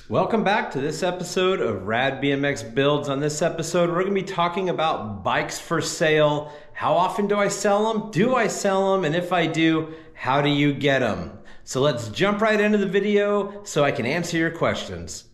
Welcome back to this episode of RADBMX Builds. On this episode, we're going to be talking about bikes for sale. How often do I sell them? Do I sell them? And if I do, how do you get them? So let's jump right into the video so I can answer your questions.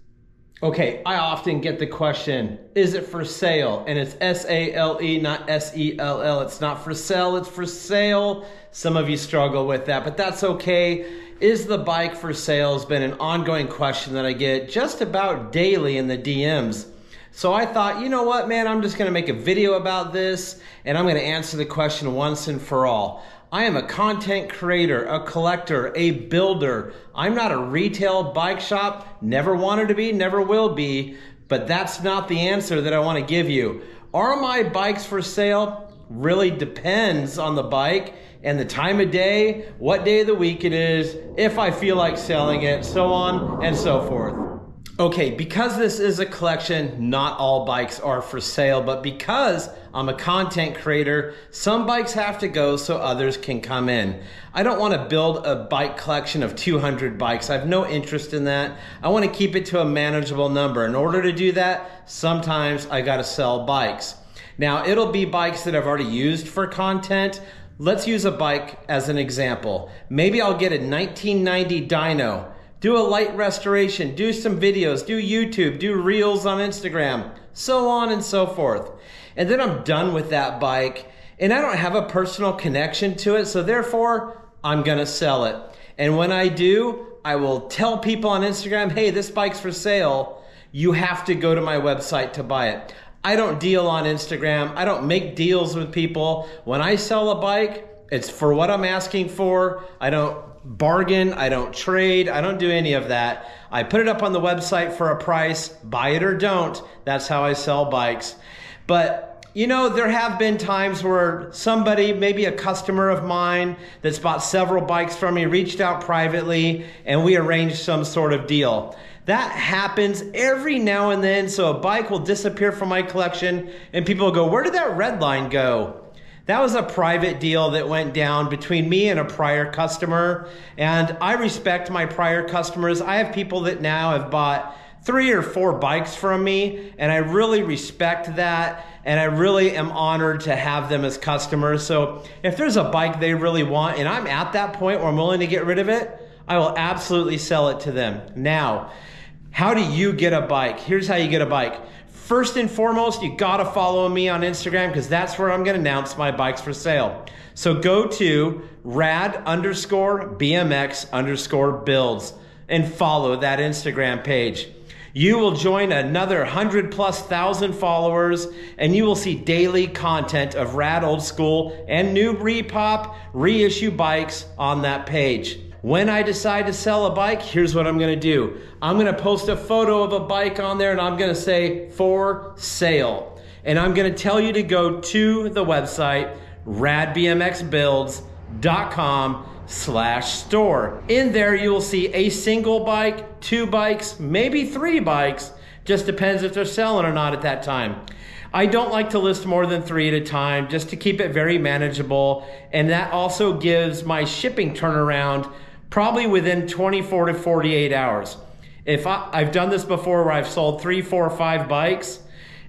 Okay, I often get the question, is it for sale? And it's S-A-L-E, not S-E-L-L. It's not for sale, it's for sale. Some of you struggle with that, but that's okay. Is the bike for sale has been an ongoing question that I get just about daily in the DMs. So I thought, you know what, man, I'm just gonna make a video about this and I'm gonna answer the question once and for all. I am a content creator, a collector, a builder. I'm not a retail bike shop, never wanted to be, never will be, but that's not the answer that I wanna give you. Are my bikes for sale? Really depends on the bike and the time of day, what day of the week it is, if I feel like selling it, so on and so forth. Okay, because this is a collection, not all bikes are for sale, but because I'm a content creator, some bikes have to go so others can come in. I don't want to build a bike collection of 200 bikes. I have no interest in that. I want to keep it to a manageable number. In order to do that, sometimes I got to sell bikes. Now, it'll be bikes that I've already used for content. Let's use a bike as an example. Maybe I'll get a 1990 dyno, do a light restoration, do some videos, do YouTube, do reels on Instagram, so on and so forth. And then I'm done with that bike and I don't have a personal connection to it, so therefore I'm gonna sell it. And when I do, I will tell people on Instagram, hey, this bike's for sale. You have to go to my website to buy it. I don't deal on Instagram. I don't make deals with people. When I sell a bike, it's for what I'm asking for. I don't bargain. I don't trade. I don't do any of that. I put it up on the website for a price. Buy it or don't. That's how I sell bikes. But you know, there have been times where somebody, maybe a customer of mine that's bought several bikes from me, reached out privately and we arranged some sort of deal. That happens every now and then, so a bike will disappear from my collection and people will go, where did that red line go? That was a private deal that went down between me and a prior customer, and I respect my prior customers. I have people that now have bought 3 or 4 bikes from me, and I really respect that, and I really am honored to have them as customers. So if there's a bike they really want and I'm at that point where I'm willing to get rid of it, I will absolutely sell it to them. Now, how do you get a bike? Here's how you get a bike. First and foremost, you gotta follow me on Instagram because that's where I'm gonna announce my bikes for sale. So go to rad_BMX_builds and follow that Instagram page. You will join another 100,000+ followers and you will see daily content of rad old school and new repop, reissue bikes on that page. When I decide to sell a bike, here's what I'm gonna do. I'm gonna post a photo of a bike on there and I'm gonna say for sale. And I'm gonna tell you to go to the website, radbmxbuilds.com/store. In there you will see a single bike, 2 bikes, maybe 3 bikes, just depends if they're selling or not at that time. I don't like to list more than 3 at a time just to keep it very manageable, and that also gives my shipping turnaround probably within 24 to 48 hours. If I've done this before where I've sold 3, 4, 5 bikes,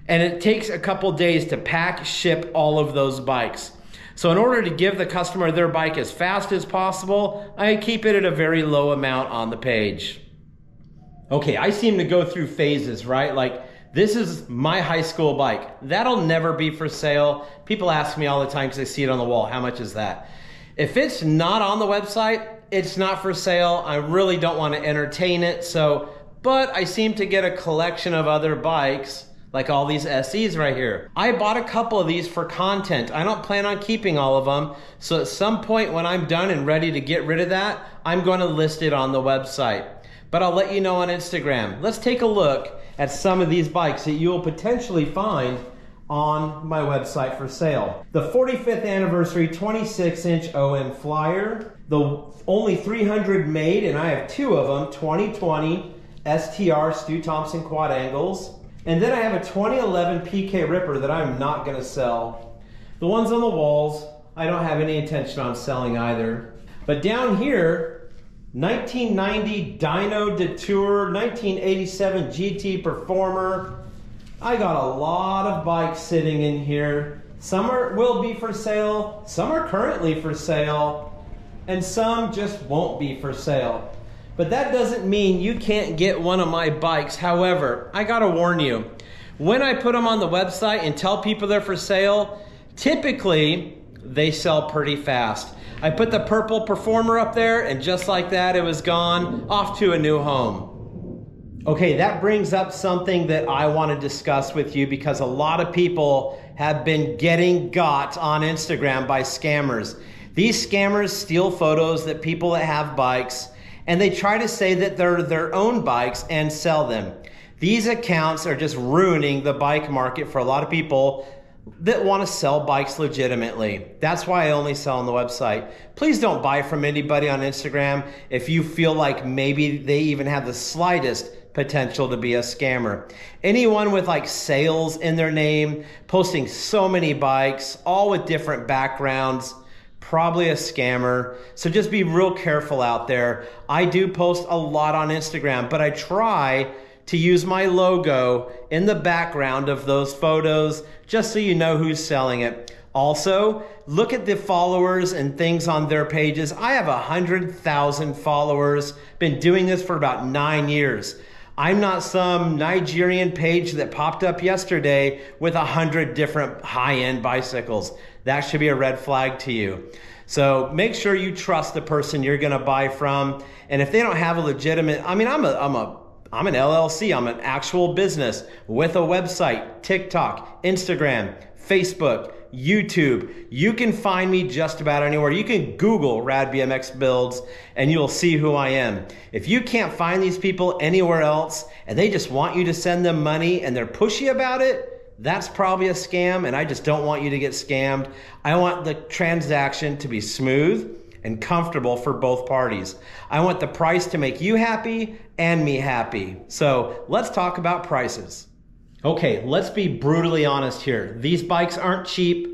and it takes a couple days to pack, ship all of those bikes. So in order to give the customer their bike as fast as possible, I keep it at a very low amount on the page. Okay, I seem to go through phases, right? Like, this is my high school bike. That'll never be for sale. People ask me all the time because they see it on the wall, how much is that? If it's not on the website, it's not for sale. I really don't want to entertain it. But I seem to get a collection of other bikes, like all these SEs right here. I bought a couple of these for content. I don't plan on keeping all of them. So at some point when I'm done and ready to get rid of that, I'm going to list it on the website. But I'll let you know on Instagram. Let's take a look at some of these bikes that you will potentially find on my website for sale. The 45th anniversary 26-inch OM Flyer, the only 300 made, and I have 2 of them, 2020 STR Stu Thompson quad angles. And then I have a 2011 PK Ripper that I'm not gonna sell. The ones on the walls, I don't have any intention on selling either. But down here, 1990 Dyno Detour, 1987 GT Performer. I got a lot of bikes sitting in here. Some will be for sale, some are currently for sale, and some just won't be for sale. But that doesn't mean you can't get one of my bikes. However, I gotta warn you, when I put them on the website and tell people they're for sale, typically they sell pretty fast. I put the purple Performer up there, and just like that, it was gone, off to a new home. Okay, that brings up something that I want to discuss with you, because a lot of people have been getting got on Instagram by scammers. These scammers steal photos that people that have bikes, and they try to say that they're their own bikes and sell them. These accounts are just ruining the bike market for a lot of people that want to sell bikes legitimately. That's why I only sell on the website. Please don't buy from anybody on Instagram if you feel like maybe they even have the slightest potential to be a scammer. Anyone with like sales in their name, posting so many bikes, all with different backgrounds, probably a scammer. So just be real careful out there. I do post a lot on Instagram, but I try to use my logo in the background of those photos just so you know who's selling it. Also, look at the followers and things on their pages. I have 100,000 followers, been doing this for about 9 years. I'm not some Nigerian page that popped up yesterday with 100 different high-end bicycles. That should be a red flag to you. So make sure you trust the person you're gonna buy from. And if they don't have a legitimate, I mean, I'm an LLC, I'm an actual business with a website, TikTok, Instagram, Facebook, YouTube. You can find me just about anywhere. You can Google RADBMXBUILDS and you'll see who I am. If you can't find these people anywhere else and they just want you to send them money and they're pushy about it, that's probably a scam, and I just don't want you to get scammed. I want the transaction to be smooth and comfortable for both parties. I want the price to make you happy and me happy. So let's talk about prices. Okay, let's be brutally honest here. These bikes aren't cheap,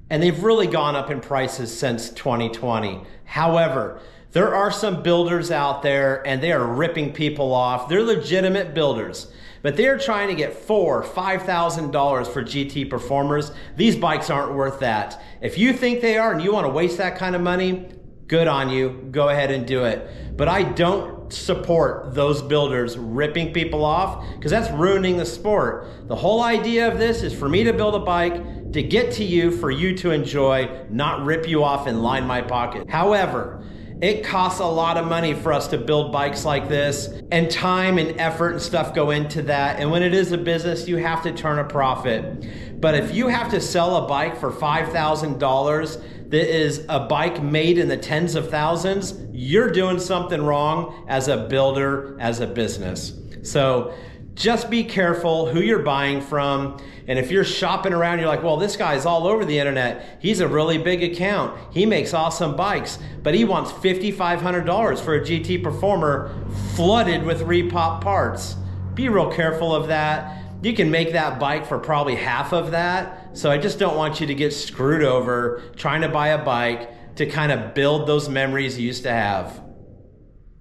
and they've really gone up in prices since 2020. However, there are some builders out there, and they are ripping people off. They're legitimate builders, but they're trying to get $4,000 or $5,000 for GT Performers. These bikes aren't worth that. If you think they are and you want to waste that kind of money, good on you, go ahead and do it. But I don't support those builders ripping people off, because that's ruining the sport. The whole idea of this is for me to build a bike to get to you, for you to enjoy, not rip you off and line my pocket. However, it costs a lot of money for us to build bikes like this, and time and effort and stuff go into that. And when it is a business, you have to turn a profit. But if you have to sell a bike for $5,000 that is a bike made in the tens of thousands, you're doing something wrong as a builder, as a business. So just be careful who you're buying from. And if you're shopping around, you're like, well, this guy's all over the internet. He's a really big account. He makes awesome bikes, but he wants $5,500 for a GT Performer flooded with repop parts. Be real careful of that. You can make that bike for probably half of that. So I just don't want you to get screwed over trying to buy a bike to kind of build those memories you used to have.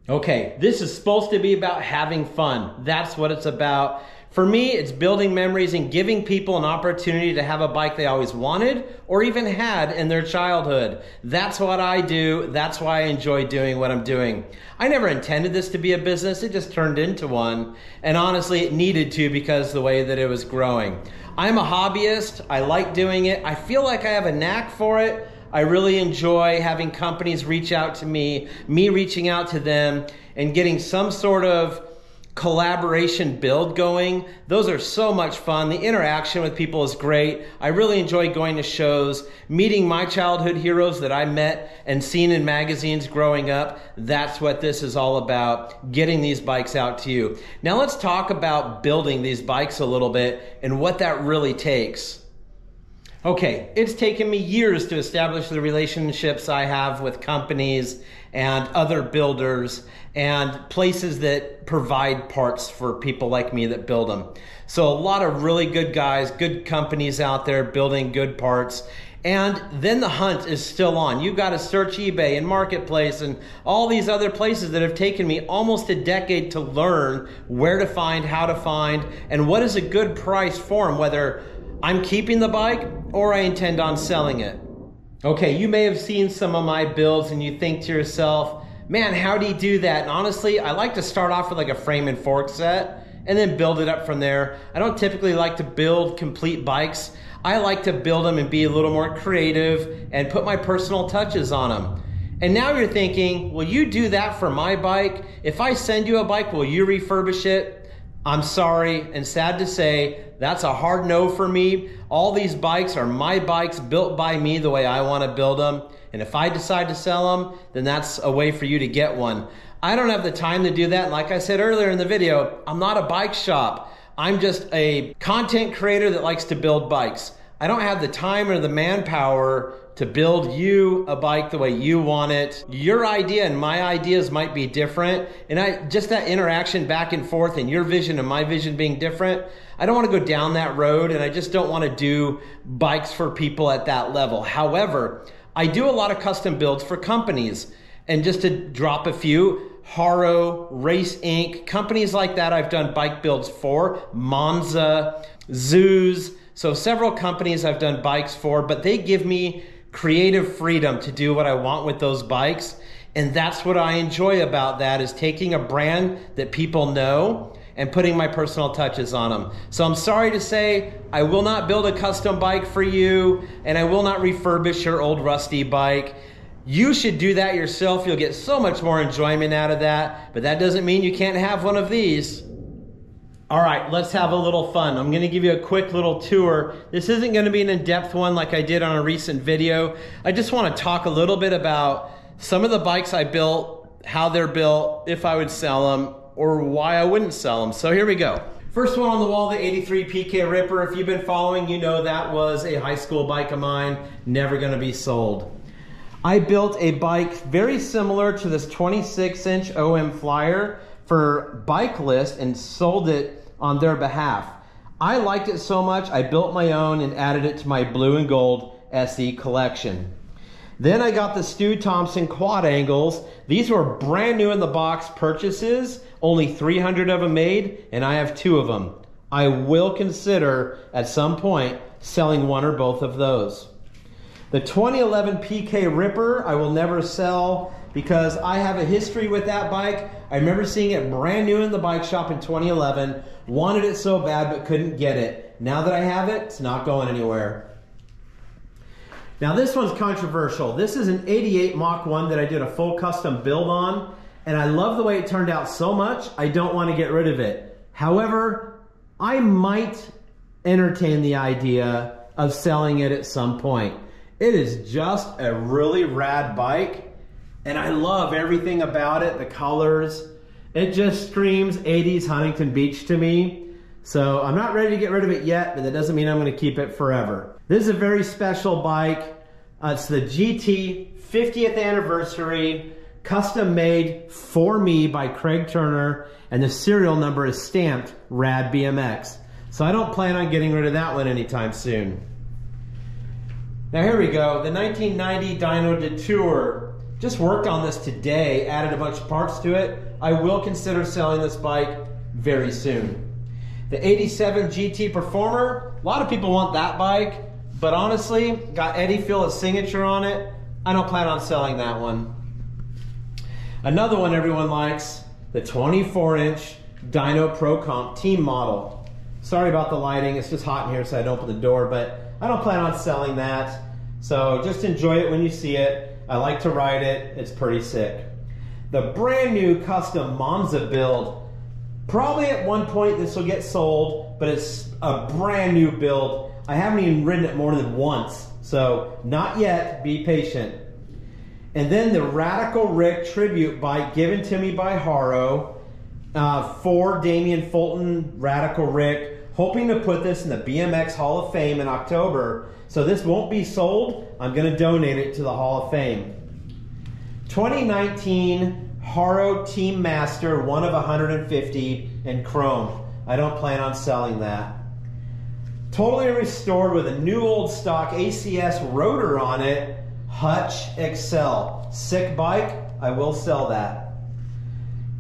Okay, this is supposed to be about having fun. That's what it's about. For me, it's building memories and giving people an opportunity to have a bike they always wanted or even had in their childhood. That's what I do. That's why I enjoy doing what I'm doing. I never intended this to be a business. It just turned into one. And honestly, it needed to, because the way that it was growing. I'm a hobbyist. I like doing it. I feel like I have a knack for it. I really enjoy having companies reach out to me reaching out to them, and getting some sort of collaboration build going. Those are so much fun. The interaction with people is great. I really enjoy going to shows, meeting my childhood heroes that I met and seen in magazines growing up. That's what this is all about, getting these bikes out to you. Now let's talk about building these bikes a little bit and what that really takes. Okay, it's taken me years to establish the relationships I have with companies and other builders and places that provide parts for people like me that build them. So a lot of really good guys, good companies out there building good parts. And then the hunt is still on. You've got to search eBay and Marketplace and all these other places that have taken me almost a decade to learn where to find, how to find, and what is a good price for them, whether I'm keeping the bike or I intend on selling it. Okay, you may have seen some of my builds and you think to yourself, man, how do you do that? And honestly, I like to start off with like a frame and fork set and then build it up from there. I don't typically like to build complete bikes. I like to build them and be a little more creative and put my personal touches on them. And now you're thinking, will you do that for my bike? If I send you a bike, will you refurbish it? I'm sorry and sad to say, that's a hard no for me. All these bikes are my bikes built by me the way I want to build them. And if I decide to sell them, then that's a way for you to get one. I don't have the time to do that. And like I said earlier in the video, I'm not a bike shop. I'm just a content creator that likes to build bikes. I don't have the time or the manpower to build you a bike the way you want it. Your idea and my ideas might be different. And just that interaction back and forth and your vision and my vision being different, I don't want to go down that road, and I just don't want to do bikes for people at that level. However, I do a lot of custom builds for companies. And just to drop a few, Haro, Race Inc., companies like that I've done bike builds for, Monza, Zoos. So several companies I've done bikes for, but they give me creative freedom to do what I want with those bikes. And that's what I enjoy about that, is taking a brand that people know and putting my personal touches on them. So I'm sorry to say, I will not build a custom bike for you, and I will not refurbish your old rusty bike. You should do that yourself. You'll get so much more enjoyment out of that, but that doesn't mean you can't have one of these. All right, let's have a little fun. I'm gonna give you a quick little tour. This isn't gonna be an in-depth one like I did on a recent video. I just wanna talk a little bit about some of the bikes I built, how they're built, if I would sell them, or why I wouldn't sell them. So here we go. First one on the wall, the 83 PK Ripper. If you've been following, you know that was a high school bike of mine, never gonna be sold. I built a bike very similar to this 26-inch OM Flyer for Bike List and sold it on their behalf. I liked it so much, I built my own and added it to my blue and gold SE collection. Then I got the Stu Thompson quad angles. These were brand new in the box purchases, only 300 of them made, and I have 2 of them. I will consider at some point selling one or both of those. The 2011 PK Ripper I will never sell because I have a history with that bike. I remember seeing it brand new in the bike shop in 2011, wanted it so bad but couldn't get it. Now that I have it, it's not going anywhere. Now this one's controversial. This is an 88 Mach 1 that I did a full custom build on, and I love the way it turned out so much, I don't want to get rid of it. However, I might entertain the idea of selling it at some point. It is just a really rad bike, and I love everything about it, the colors. It just screams 80s Huntington Beach to me. So I'm not ready to get rid of it yet, but that doesn't mean I'm gonna keep it forever. This is a very special bike. It's the GT 50th anniversary, custom made for me by Craig Turner, and the serial number is stamped RADBMX. So I don't plan on getting rid of that one anytime soon. Now here we go, the 1990 Dyno Detour. Just worked on this today, added a bunch of parts to it. I will consider selling this bike very soon. The 87 GT Performer, a lot of people want that bike, but honestly, got Eddie Phil's signature on it. I don't plan on selling that one. Another one everyone likes, the 24-inch Dyno Pro Comp Team model. Sorry about the lighting, it's just hot in here so I don't open the door, but I don't plan on selling that. So just enjoy it when you see it. I like to ride it, it's pretty sick. The brand new custom Monza build. Probably at one point this will get sold, but it's a brand new build. I haven't even ridden it more than once, so not yet, be patient. And then the Radical Rick tribute bike given to me by Haro for Damian Fulton Radical Rick. Hoping to put this in the BMX Hall of Fame in October. So this won't be sold. I'm gonna donate it to the Hall of Fame. 2019 Haro Team Master, 1 of 150 in chrome. I don't plan on selling that. Totally restored with a new old stock ACS rotor on it. Hutch Excel. Sick bike, I will sell that.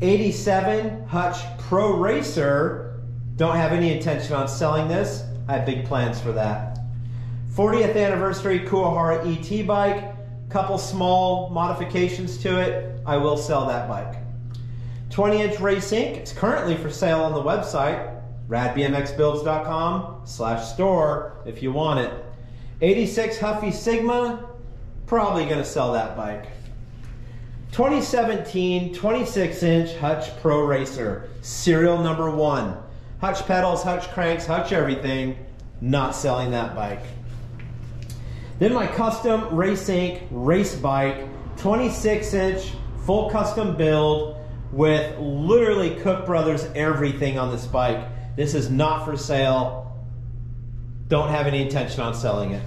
87 Hutch Pro Racer. Don't have any intention on selling this. I have big plans for that. 40th anniversary Kuwahara ET bike. Couple small modifications to it. I will sell that bike. 20-inch Race Inc. It's currently for sale on the website. RADBMXBUILDS.com/store if you want it. 86 Huffy Sigma. Probably going to sell that bike. 2017 26-inch Hutch Pro Racer. Serial number 1. Hutch pedals, Hutch cranks, Hutch everything. Not selling that bike. Then my custom Race Inc. race bike. 26-inch full custom build with literally Cook Brothers everything on this bike. This is not for sale. Don't have any intention on selling it.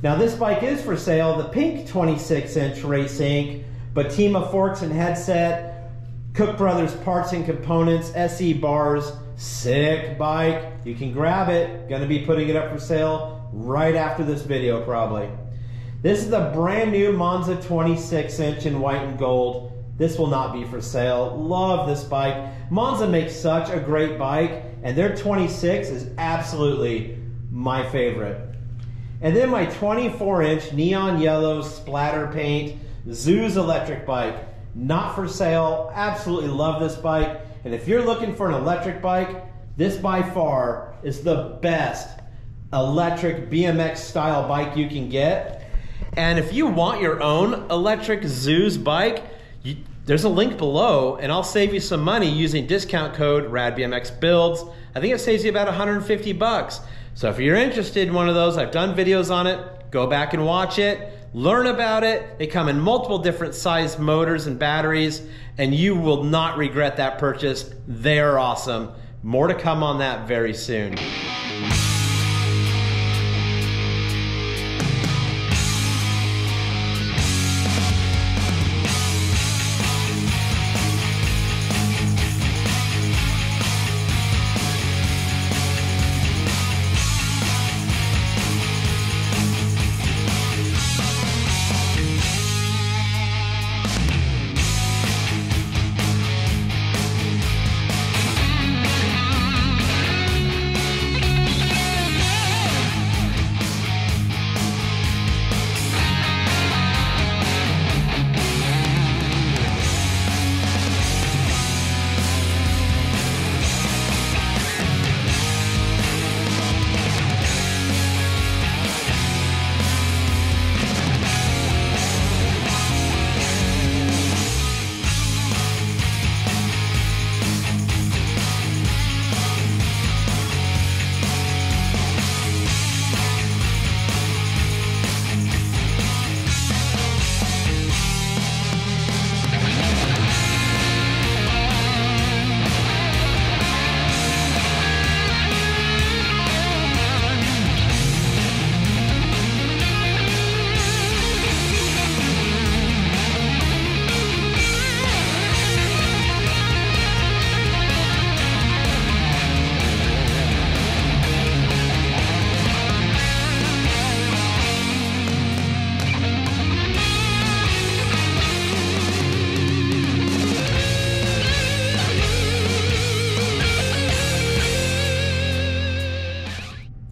Now this bike is for sale, the pink 26-inch Race Inc. Batima forks and headset, Cook Brothers parts and components, SE bars, sick bike. You can grab it. Gonna be putting it up for sale right after this video probably. This is the brand new Monza 26-inch in white and gold. This will not be for sale. Love this bike. Monza makes such a great bike, and their 26 is absolutely my favorite. And then my 24-inch neon yellow splatter paint Zeus electric bike. Not for sale. Absolutely love this bike. And if you're looking for an electric bike, this by far is the best electric BMX style bike you can get. And if you want your own electric Zeus bike, there's a link below, and I'll save you some money using discount code RADBMXBUILDS. I think it saves you about 150 bucks. So if you're interested in one of those, I've done videos on it. Go back and watch it. Learn about it. They come in multiple different size motors and batteries, and you will not regret that purchase. They are awesome. More to come on that very soon.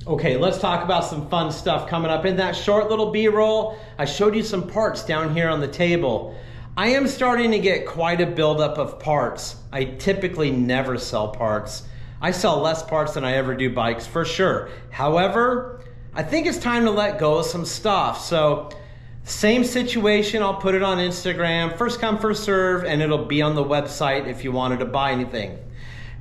Okay, let's talk about some fun stuff coming up. In that short little B-roll, I showed you some parts down here on the table. I am starting to get quite a buildup of parts. I typically never sell parts. I sell less parts than I ever do bikes, for sure. However, I think it's time to let go of some stuff. So, same situation, I'll put it on Instagram, first come, first serve, and it'll be on the website if you wanted to buy anything.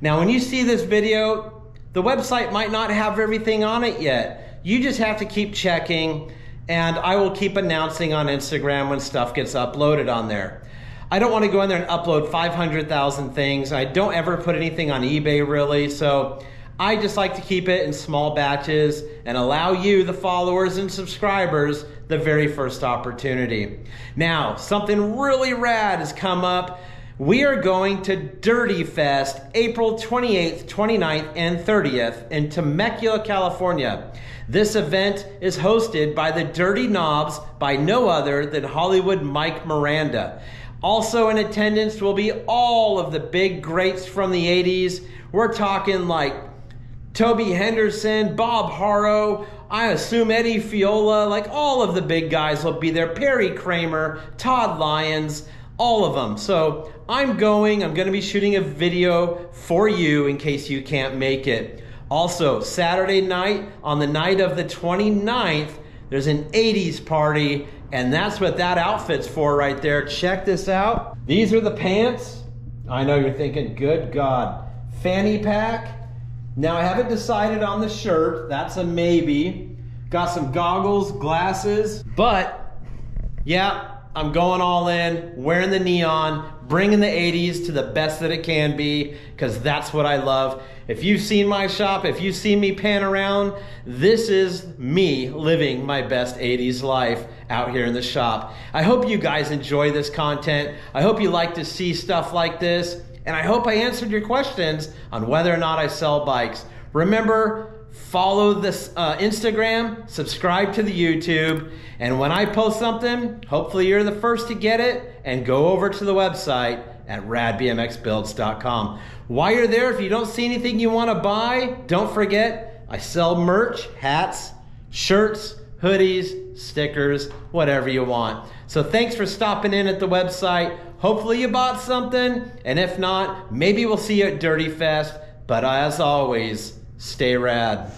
Now, when you see this video, the website might not have everything on it yet. You just have to keep checking, and I will keep announcing on Instagram when stuff gets uploaded on there. I don't want to go in there and upload 500,000 things. I don't ever put anything on eBay really, so I just like to keep it in small batches and allow you, the followers and subscribers, the very first opportunity. Now, something really rad has come up. We are going to Dirty Fest April 28th, 29th, and 30th in Temecula, California. This event is hosted by the Dirty Knobs by no other than Hollywood Mike Miranda. Also in attendance will be all of the big greats from the 80s. We're talking like Toby Henderson, Bob Harrow, I assume Eddie Fiola, like all of the big guys will be there. Perry Kramer, Todd Lyons, all of them. So I'm going to be shooting a video for you in case you can't make it. Also, Saturday night, on the night of the 29th, there's an 80s party, and that's what that outfit's for right there. Check this out. These are the pants. I know you're thinking, good God. Fanny pack. Now, I haven't decided on the shirt. That's a maybe. Got some goggles, glasses, but yeah, I'm going all in, wearing the neon, bringing the 80s to the best that it can be, because that's what I love. If you've seen my shop, if you've seen me pan around, this is me living my best 80s life out here in the shop. I hope you guys enjoy this content. I hope you like to see stuff like this, and I hope I answered your questions on whether or not I sell bikes. Remember, follow this Instagram, subscribe to the YouTube, and when I post something, hopefully you're the first to get it, and go over to the website at RADBMXBUILDS.com. While you're there, if you don't see anything you want to buy, don't forget, I sell merch, hats, shirts, hoodies, stickers, whatever you want. So thanks for stopping in at the website. Hopefully you bought something, and if not, maybe we'll see you at Dirty Fest. But as always, stay rad.